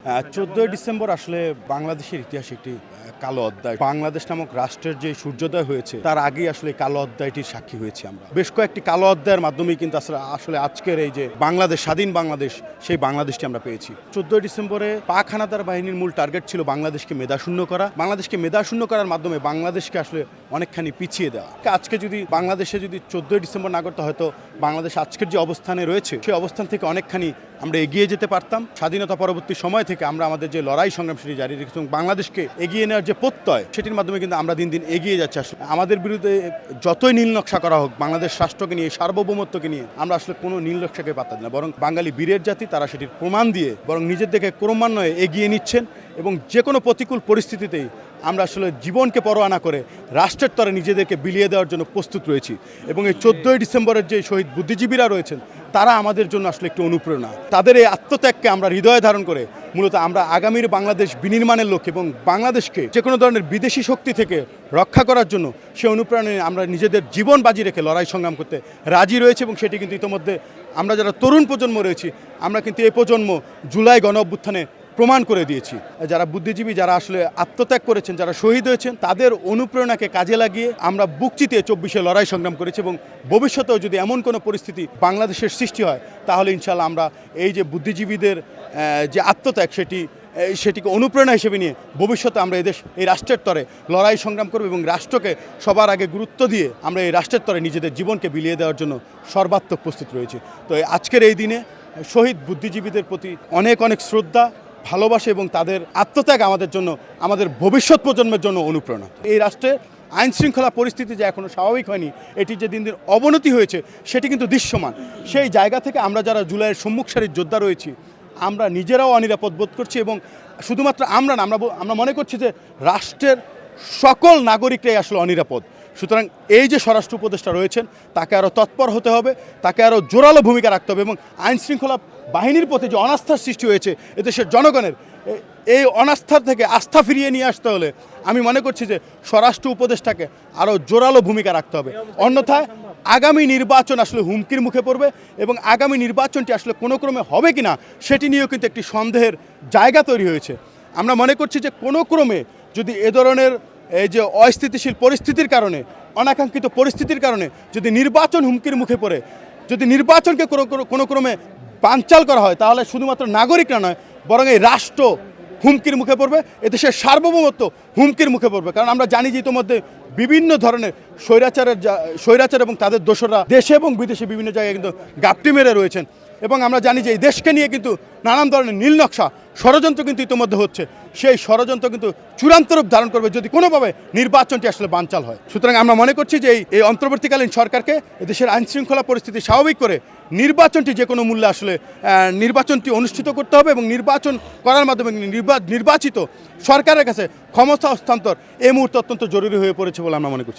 14 December আসলে বাংলাদেশের ইতিহাসে একটি কালো অধ্যায়। বাংলাদেশ নামক রাষ্ট্রের যে সূর্যোদয় হয়েছে তার আগেই আসলে কালো অধ্যায়টির সাক্ষী হয়েছি আমরা। বেশ কয়েকটি কালো অধ্যায়ের মাধ্যমেই কিন্তু আসলে আজকের এই যে বাংলাদেশ, স্বাধীন বাংলাদেশ, সেই বাংলাদেশটি আমরা পেয়েছি। 14 ডিসেম্বরে পাক হানাদার বাহিনীর মূল টার্গেট ছিল বাংলাদেশকে মেধাশূন্য করা। বাংলাদেশকে মেধাশূন্য করার মাধ্যমে বাংলাদেশকে আসলে অনেকখানি পিছিয়ে দেওয়া। আজকে যদি বাংলাদেশে যদি 14 ডিসেম্বর না করতে, হয়তো বাংলাদেশ আজকের যে অবস্থানে রয়েছে সেই অবস্থান থেকে অনেকখানি আমরা এগিয়ে যেতে পারতাম। স্বাধীনতা পরবর্তী সময় থেকে আমরা আমাদের যে লড়াই সংগ্রাম সেটি জারি রেখেছি এবং বাংলাদেশকে এগিয়ে নেওয়ার যে প্রত্যয়, সেটির মাধ্যমে কিন্তু আমরা দিন দিন এগিয়ে যাচ্ছি। আসলে আমাদের বিরুদ্ধে যতই নীল নকশা করা হোক, বাংলাদেশ রাষ্ট্রকে নিয়ে, সার্বভৌমত্বকে নিয়ে আমরা আসলে কোনো নীল নকশাকে পাত্তা দিই না, বরং বাঙালি বীরের জাতি, তারা সেটির প্রমাণ দিয়ে বরং নিজের দিকে ক্রমান্বয়ে এগিয়ে নিচ্ছেন এবং যে কোনো প্রতিকূল পরিস্থিতিতেই আমরা আসলে জীবনকে পরোয়া না করে রাষ্ট্রের তরে নিজেদেরকে বিলিয়ে দেওয়ার জন্য প্রস্তুত রয়েছি। এবং এই 14 ডিসেম্বরের যে শহীদ বুদ্ধিজীবীরা রয়েছেন, তারা আমাদের জন্য আসলে একটু অনুপ্রেরণা। তাদের এই আত্মত্যাগকে আমরা হৃদয়ে ধারণ করে মূলত আমরা আগামীর বাংলাদেশ বিনির্মাণের লক্ষ্যে এবং বাংলাদেশকে যে কোনো ধরনের বিদেশি শক্তি থেকে রক্ষা করার জন্য সে অনুপ্রেরণায় আমরা নিজেদের জীবন বাজি রেখে লড়াই সংগ্রাম করতে রাজি রয়েছে। এবং সেটি কিন্তু ইতিমধ্যে আমরা যারা তরুণ প্রজন্ম রয়েছি, আমরা কিন্তু এই প্রজন্ম জুলাই গণ অভ্যুত্থানে প্রমাণ করে দিয়েছি। যারা বুদ্ধিজীবী, যারা আসলে আত্মত্যাগ করেছেন, যারা শহীদ হয়েছেন, তাদের অনুপ্রেরণাকে কাজে লাগিয়ে আমরা বুক চিতিয়ে 24-এ লড়াই সংগ্রাম করেছি। এবং ভবিষ্যতেও যদি এমন কোনো পরিস্থিতি বাংলাদেশের সৃষ্টি হয়, তাহলে ইনশাআল্লাহ আমরা এই যে বুদ্ধিজীবীদের যে আত্মত্যাগ, সেটিকে অনুপ্রেরণা হিসেবে নিয়ে ভবিষ্যতে আমরা এই রাষ্ট্রের তরে লড়াই সংগ্রাম করব এবং রাষ্ট্রকে সবার আগে গুরুত্ব দিয়ে আমরা এই রাষ্ট্রের তরে নিজেদের জীবনকে বিলিয়ে দেওয়ার জন্য সর্বাত্মক প্রস্তুত রয়েছি। তো আজকের এই দিনে শহীদ বুদ্ধিজীবীদের প্রতি অনেক অনেক শ্রদ্ধা, ভালোবাসা এবং তাদের আত্মত্যাগ আমাদের জন্য, আমাদের ভবিষ্যৎ প্রজন্মের জন্য অনুপ্রেরণা। এই রাষ্ট্রে আইন শৃঙ্খলা পরিস্থিতি যে এখনও স্বাভাবিক হয়নি, এটি যে দিন দিন অবনতি হয়েছে, সেটি কিন্তু দৃশ্যমান। সেই জায়গা থেকে আমরা যারা জুলাইয়ের সম্মুখ সারির যোদ্ধা রয়েছি, আমরা নিজেরাও অনিরাপদ বোধ করছি। এবং শুধুমাত্র আমরা না, আমরা মনে করছি যে রাষ্ট্রের সকল নাগরিকরাই আসলে অনিরাপদ। সুতরাং এই যে স্বরাষ্ট্র উপদেষ্টা রয়েছেন, তাকে আরও তৎপর হতে হবে, তাকে আরও জোরালো ভূমিকা রাখতে হবে এবং আইন শৃঙ্খলা বাহিনীর প্রতি যে অনাস্থার সৃষ্টি হয়েছে এদেশের জনগণের, এই অনাস্থার থেকে আস্থা ফিরিয়ে নিয়ে আসতে হলে আমি মনে করছি যে স্বরাষ্ট্র উপদেষ্টাকে আরও জোরালো ভূমিকা রাখতে হবে। অন্যথায় আগামী নির্বাচন আসলে হুমকির মুখে পড়বে এবং আগামী নির্বাচনটি আসলে কোনো ক্রমে হবে কি না, সেটি নিয়েও কিন্তু একটি সন্দেহের জায়গা তৈরি হয়েছে। আমরা মনে করছি যে কোনো ক্রমে যদি এ ধরনের এই যে অস্থিতিশীল পরিস্থিতির কারণে, অনাকাঙ্ক্ষিত পরিস্থিতির কারণে যদি নির্বাচন হুমকির মুখে পড়ে, যদি নির্বাচনকে কোনো ক্রমে বানচাল করা হয়, তাহলে শুধুমাত্র নাগরিকরা নয়, বরং এই রাষ্ট্র হুমকির মুখে পড়বে, এদেশের সার্বভৌমত্ব হুমকির মুখে পড়বে। কারণ আমরা জানি যে ইতিমধ্যে বিভিন্ন ধরনের স্বৈরাচার এবং তাদের দোসররা দেশে এবং বিদেশে বিভিন্ন জায়গায় কিন্তু গাপটি মেরে রয়েছেন। এবং আমরা জানি যে এই দেশকে নিয়ে কিন্তু নানান ধরনের নীল নকশা, ষড়যন্ত্র কিন্তু ইতিমধ্যে হচ্ছে। সেই ষড়যন্ত্র কিন্তু চূড়ান্ত রূপ ধারণ করবে যদি কোনোভাবে নির্বাচনটি আসলে বানচাল হয়। সুতরাং আমরা মনে করছি যে এই অন্তর্বর্তীকালীন সরকারকে দেশের আইন শৃঙ্খলা পরিস্থিতি স্বাভাবিক করে নির্বাচনটি যে কোনো মূল্যে আসলে নির্বাচনটি অনুষ্ঠিত করতে হবে এবং নির্বাচন করার মাধ্যমে নির্বাচিত সরকারের কাছে ক্ষমতা হস্তান্তর এই মুহূর্তে অত্যন্ত জরুরি হয়ে পড়েছে বলে আমরা মনে করছি।